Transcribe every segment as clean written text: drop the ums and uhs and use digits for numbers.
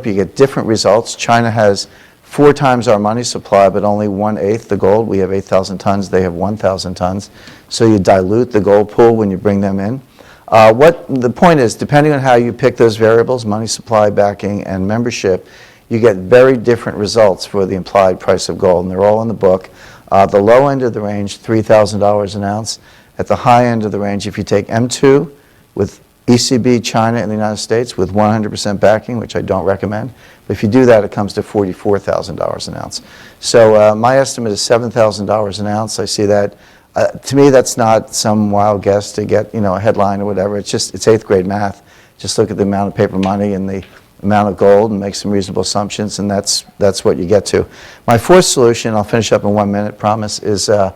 Europe, you get different results. China has 4 times our money supply, but only 1/8 the gold. We have 8,000 tons. They have 1,000 tons. So you dilute the gold pool when you bring them in. What the point is, depending on how you pick those variables, money supply, backing, and membership, you get very different results for the implied price of gold, and they're all in the book. The low end of the range, $3,000 an ounce. At the high end of the range, if you take M2 with ECB, China, and the United States with 100% backing, which I don't recommend, but if you do that, it comes to $44,000 an ounce. So my estimate is $7,000 an ounce. I see that. To me, that's not some wild guess to get a headline or whatever. It's 8th grade math. Just look at the amount of paper money and the amount of gold and make some reasonable assumptions, and that's what you get to. My fourth solution, I'll finish up in 1 minute, promise, is not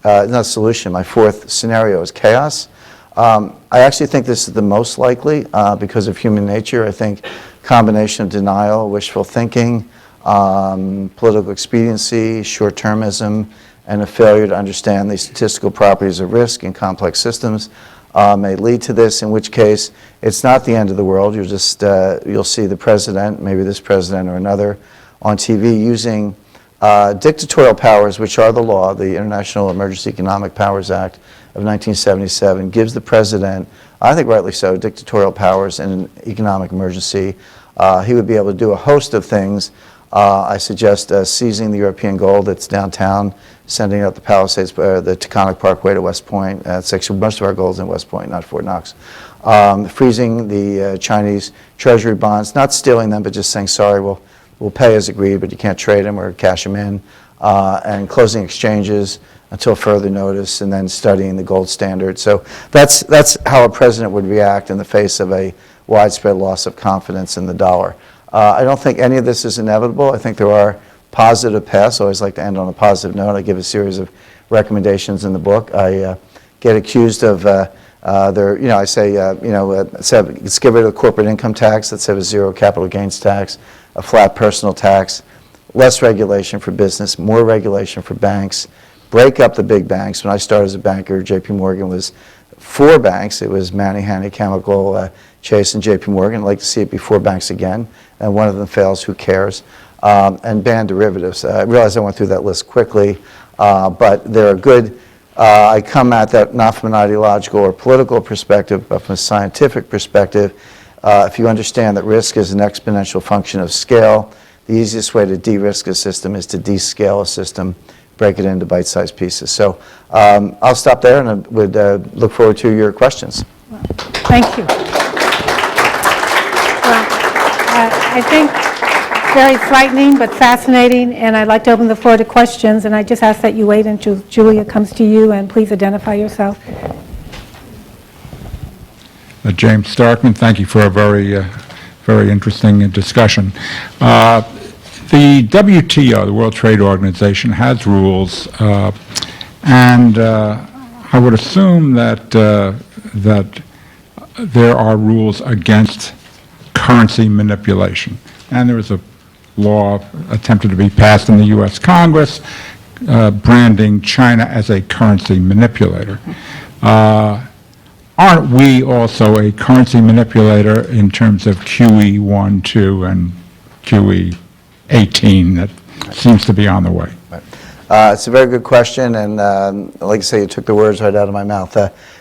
a solution. My fourth scenario is chaos. I actually think this is the most likely because of human nature. I think combination of denial, wishful thinking, political expediency, short-termism, and a failure to understand the statistical properties of risk in complex systems may lead to this, in which case it's not the end of the world. You'll see the president, maybe this president or another, on TV using dictatorial powers, which are the law. The International Emergency Economic Powers Act of 1977 gives the president, I think rightly so, dictatorial powers in an economic emergency. He would be able to do a host of things. I suggest seizing the European gold that's downtown, sending out the Palisades, the Taconic Parkway to West Point. Actually, most of our gold's in West Point, not Fort Knox. Freezing the Chinese treasury bonds, not stealing them, but just saying, sorry, we'll pay as agreed, but you can't trade them or cash them in, and closing exchanges until further notice, and then studying the gold standard. So that's how a president would react in the face of a widespread loss of confidence in the dollar. I don't think any of this is inevitable. I think there are positive paths. I always like to end on a positive note. I give a series of recommendations in the book. I get accused of I say, let's get rid of the corporate income tax. Let's have a zero capital gains tax, a flat personal tax, less regulation for business, more regulation for banks, break up the big banks. When I started as a banker, J.P. Morgan was 4 banks. It was Manny Chemical, Chase, and J.P. Morgan. I'd like to see it be 4 banks again, and one of them fails, who cares? And ban derivatives. I realize I went through that list quickly, but they're good. I come at that not from an ideological or political perspective, but from a scientific perspective. If you understand that risk is an exponential function of scale, the easiest way to de-risk a system is to descale a system, break it into bite-sized pieces. So I'll stop there, and I would look forward to your questions. Thank you. Well, I think very frightening but fascinating, and I'd like to open the floor to questions, and I just ask that you wait until Julia comes to you, and please identify yourself. James Starkman, thank you for a very interesting discussion. The WTO, the World Trade Organization, has rules, and I would assume that there are rules against currency manipulation. And there was a law attempted to be passed in the U.S. Congress branding China as a currency manipulator. Aren't we also a currency manipulator in terms of QE1, 2, and QE18 that seems to be on the way? It's a very good question, and like I say, you took the words right out of my mouth.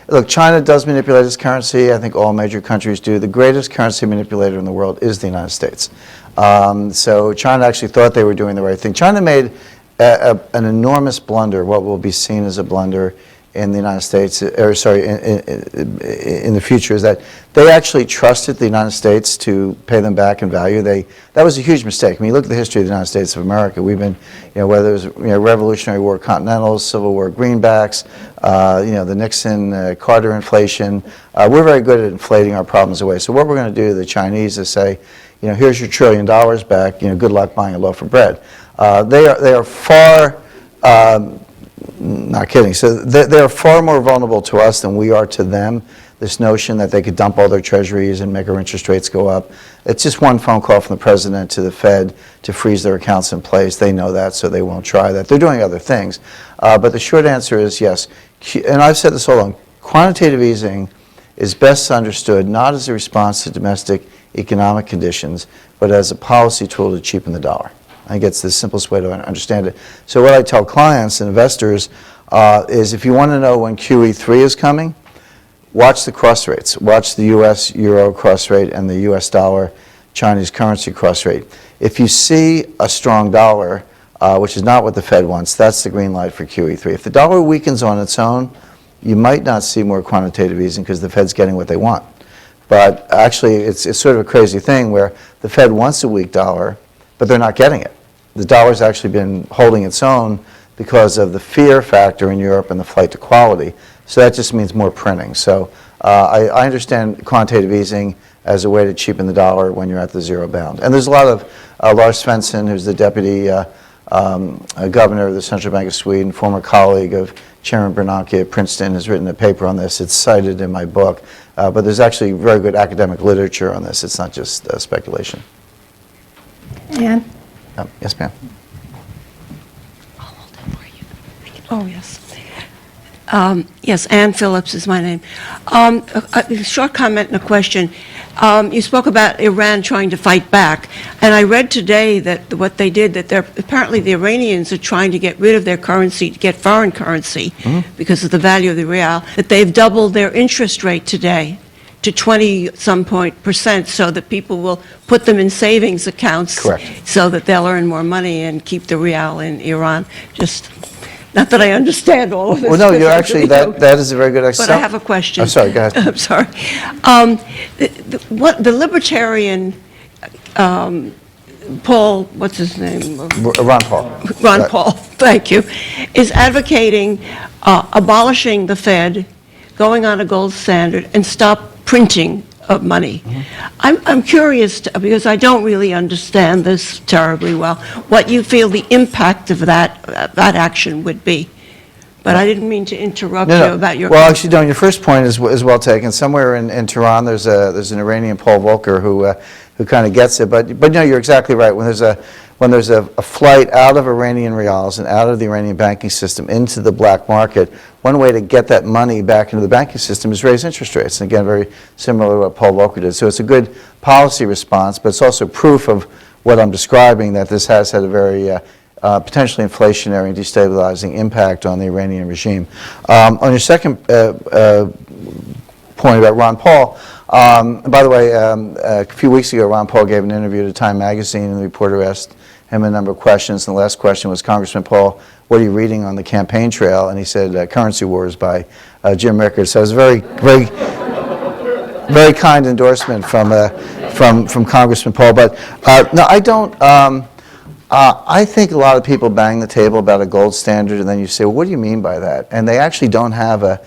Look, China does manipulate its currency. I think all major countries do. The greatest currency manipulator in the world is the United States. So China actually thought they were doing the right thing. China made an enormous blunder, what will be seen as a blunder in the United States, or sorry, in the future, is that they actually trusted the United States to pay them back in value. That was a huge mistake. I mean, you look at the history of the United States of America. We've been, whether it was Revolutionary War Continentals, Civil War greenbacks, the Nixon Carter inflation. We're very good at inflating our problems away. So what we're going to do to the Chinese is say, here's your $1 trillion back. Good luck buying a loaf of bread. They are far. Not kidding. So they're far more vulnerable to us than we are to them. This notion that they could dump all their treasuries and make our interest rates go up. It's just one phone call from the president to the Fed to freeze their accounts in place. They know that, so they won't try that. They're doing other things. But the short answer is yes. And I've said this all along. Quantitative easing is best understood not as a response to domestic economic conditions, but as a policy tool to cheapen the dollar. I think it's the simplest way to understand it. So what I tell clients and investors is if you want to know when QE3 is coming, watch the cross rates. Watch the U.S. Euro cross rate and the U.S. dollar Chinese currency cross rate. If you see a strong dollar, which is not what the Fed wants, that's the green light for QE3. If the dollar weakens on its own, you might not see more quantitative easing because the Fed's getting what they want. But actually, it's sort of a crazy thing where the Fed wants a weak dollar, but they're not getting it. The dollar's actually been holding its own because of the fear factor in Europe and the flight to quality. So that just means more printing. So I understand quantitative easing as a way to cheapen the dollar when you're at the zero bound. And there's a lot of Lars Svensson, who's the deputy governor of the Central Bank of Sweden, former colleague of Chairman Bernanke at Princeton, has written a paper on this. It's cited in my book. But there's actually very good academic literature on this. It's not just speculation. Anne? Yes, ma'am. Oh, yes. Yes, Ann Phillips is my name. A short comment and a question. You spoke about Iran trying to fight back, and I read today that what they did, that apparently the Iranians are trying to get rid of their currency, to get foreign currency, because of the value of the real, that they've doubled their interest rate today to 20-some %, so that people will put them in savings accounts. Correct. So that they'll earn more money and keep the real in Iran. Just, not that I understand all of this. Well, no, because you're I actually, really don't. that is a very good But example. I have a question. I'm sorry, go ahead. I'm sorry. The libertarian, Paul, what's his name? Ron Paul. Ron Right. Paul, thank you, is advocating abolishing the Fed, going on a gold standard, and stop printing of money. I'm curious, because I don't really understand this terribly well, what you feel the impact of that action would be. But I didn't mean to interrupt you about your... Well, actually, your first point is well taken. Somewhere in Tehran, there's an Iranian, Paul Volcker, who kind of gets it. But no, you're exactly right. When there's a flight out of Iranian reals and out of the Iranian banking system into the black market, one way to get that money back into the banking system is raise interest rates. And again, very similar to what Paul Volcker did. So it's a good policy response, but it's also proof of what I'm describing, that this has had a very potentially inflationary and destabilizing impact on the Iranian regime. On your second point about Ron Paul, by the way, a few weeks ago, Ron Paul gave an interview to Time Magazine, and the reporter asked him a number of questions. And the last question was, Congressman Paul, what are you reading on the campaign trail? And he said, Currency Wars by Jim Rickards. So it was a very, very, very kind endorsement from Congressman Paul. But no, I don't. I think a lot of people bang the table about a gold standard, and then you say, well, what do you mean by that? And they actually don't have a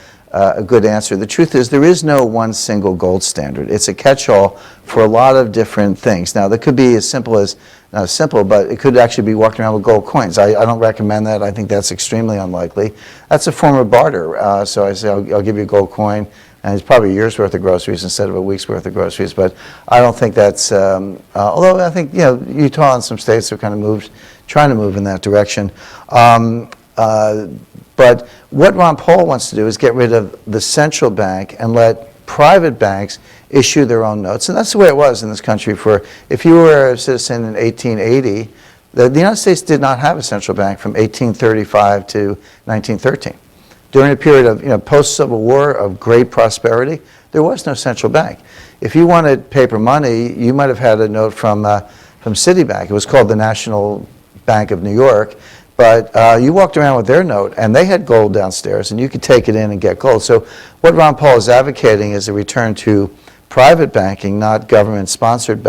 good answer. The truth is there is no one single gold standard. It's a catch-all for a lot of different things. Now, that could be as simple as, not simple, but it could actually be walking around with gold coins. I don't recommend that. I think that's extremely unlikely. That's a form of barter. So I say, I'll give you a gold coin, and it's probably a year's worth of groceries instead of a week's worth of groceries. But I don't think that's, although I think, Utah and some states are kind of trying to move in that direction. But what Ron Paul wants to do is get rid of the central bank and let private banks issue their own notes. And that's the way it was in this country if you were a citizen in 1880, the United States did not have a central bank from 1835 to 1913. During a period of, post-Civil War of great prosperity, there was no central bank. If you wanted paper money, you might have had a note from Citibank. It was called the National Bank of New York. But you walked around with their note, and they had gold downstairs, and you could take it in and get gold. So what Ron Paul is advocating is a return to private banking, not government-sponsored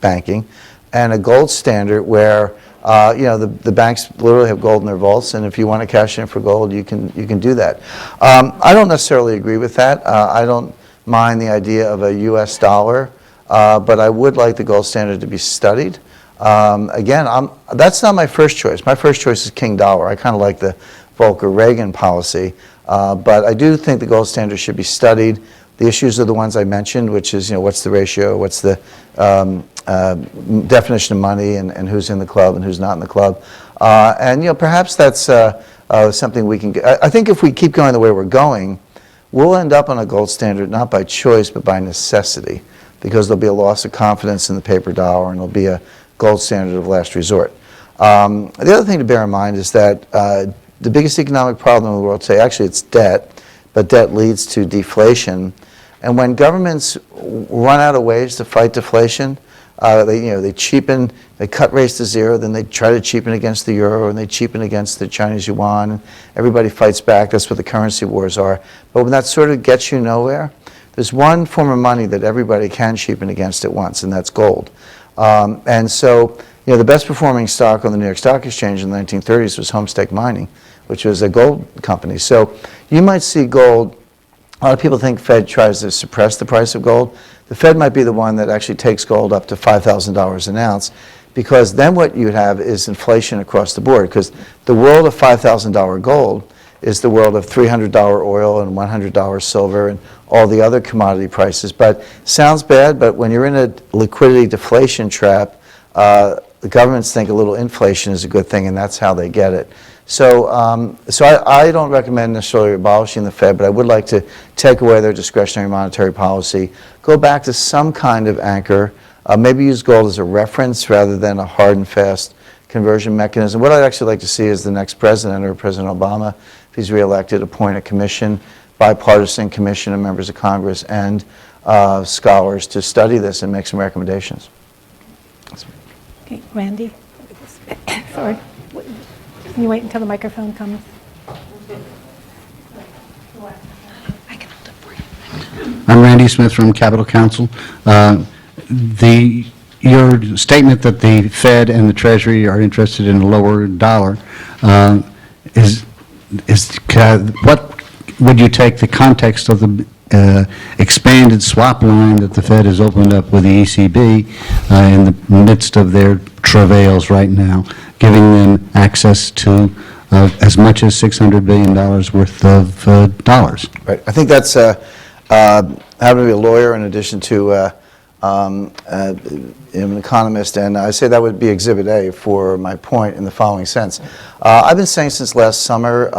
banking, and a gold standard where the banks literally have gold in their vaults, and if you want to cash in for gold, you can do that. I don't necessarily agree with that. I don't mind the idea of a U.S. dollar, but I would like the gold standard to be studied. Again, that's not my first choice. My first choice is King Dollar. I kind of like the Volcker-Reagan policy, but I do think the gold standard should be studied. The issues are the ones I mentioned, which is, what's the ratio, what's the definition of money, and who's in the club and who's not in the club. And, perhaps that's something we can get. I think if we keep going the way we're going, we'll end up on a gold standard not by choice but by necessity. because there'll be a loss of confidence in the paper dollar, and it'll be a gold standard of last resort. The other thing to bear in mind is that the biggest economic problem in the world today, actually it's debt, but debt leads to deflation. And when governments run out of ways to fight deflation, they cheapen, they cut rates to zero, then they try to cheapen against the euro, and they cheapen against the Chinese yuan, and everybody fights back. That's what the currency wars are. But when that sort of gets you nowhere, there's one form of money that everybody can cheapen against at once, and that's gold. And so, the best performing stock on the New York Stock Exchange in the 1930s was Homestake Mining, which was a gold company. So you might see gold. A lot of people think Fed tries to suppress the price of gold. The Fed might be the one that actually takes gold up to $5,000 an ounce, because then what you have is inflation across the board, because the world of $5,000 gold is the world of $300 oil and $100 silver and all the other commodity prices. But sounds bad, but when you're in a liquidity deflation trap, the governments think a little inflation is a good thing, and that's how they get it. So I don't recommend necessarily abolishing the Fed, but I would like to take away their discretionary monetary policy, go back to some kind of anchor, maybe use gold as a reference rather than a hard and fast conversion mechanism. What I'd actually like to see is the next president, or President Obama, if he's reelected, appoint a commission, bipartisan commission of members of Congress and scholars to study this and make some recommendations. Okay, Randy? Sorry. Can you wait until the microphone comes? I'm Randy Smith from Capitol Counsel. Your statement that the Fed and the Treasury are interested in a lower dollar what would you take the context of the expanded swap line that the Fed has opened up with the ECB in the midst of their travails right now, giving them access to as much as $600 billion worth of dollars? Right. I think that's having to be a lawyer in addition to an economist, and I say that would be Exhibit A for my point in the following sense. I've been saying since last summer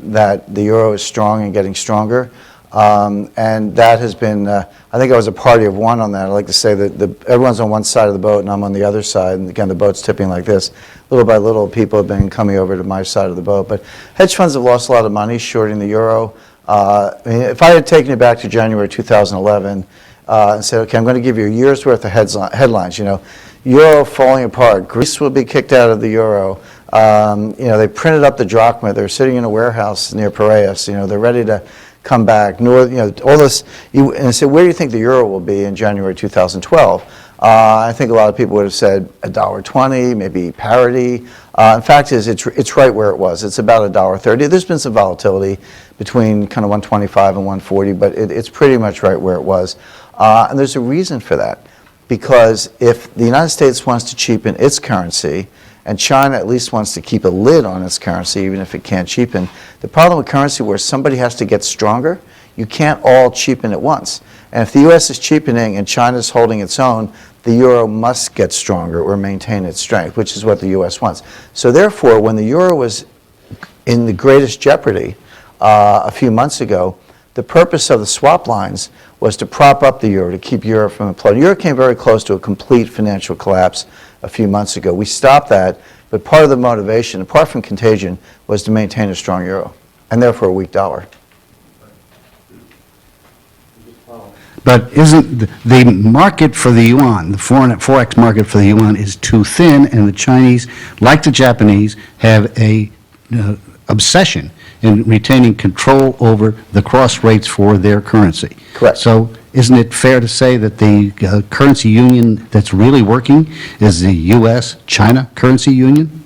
that the euro is strong and getting stronger, and that has been, I think I was a party of one on that. I like to say that everyone's on one side of the boat and I'm on the other side, and again, the boat's tipping like this. Little by little, people have been coming over to my side of the boat, but hedge funds have lost a lot of money shorting the euro. If I had taken it back to January 2011, and said, okay, I'm going to give you a year's worth of headlines. Euro falling apart. Greece will be kicked out of the euro. They printed up the drachma. They're sitting in a warehouse near Piraeus. They're ready to come back. All this. And said, where do you think the euro will be in January 2012? I think a lot of people would have said $1.20, maybe parity. In fact, it's right where it was. It's about $1.30. There's been some volatility between kind of 125 and 140, but it's pretty much right where it was. And there's a reason for that, because if the United States wants to cheapen its currency, and China at least wants to keep a lid on its currency, even if it can't cheapen, the problem with currency wars, somebody has to get stronger. You can't all cheapen at once. And if the U.S. is cheapening and China's holding its own, the euro must get stronger or maintain its strength, which is what the U.S. wants. So therefore, when the euro was in the greatest jeopardy a few months ago, the purpose of the swap lines was to prop up the euro, to keep Europe from imploding. Europe came very close to a complete financial collapse a few months ago. We stopped that, but part of the motivation, apart from contagion, was to maintain a strong euro, and therefore a weak dollar. But isn't the market for the yuan, the forex market for the yuan, is too thin, and the Chinese, like the Japanese, have a obsession in retaining control over the cross rates for their currency? Correct. So isn't it fair to say that the currency union that's really working is the U.S.-China currency union?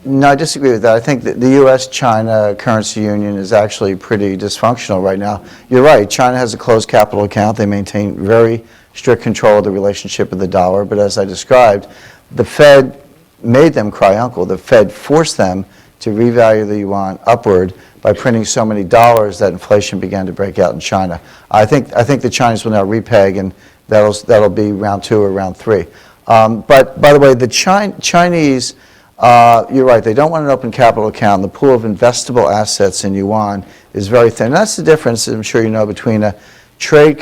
No, I disagree with that. I think that the U.S.-China currency union is actually pretty dysfunctional right now. You're right. China has a closed capital account. They maintain very strict control of the relationship with the dollar. But as I described, the Fed made them cry uncle. The Fed forced them to revalue the yuan upward by printing so many dollars that inflation began to break out in China. I think the Chinese will now repeg, and that'll be round 2 or round 3. But by the way, the Chinese, you're right, they don't want an open capital account. The pool of investable assets in yuan is very thin. And that's the difference, I'm sure you know, between a trade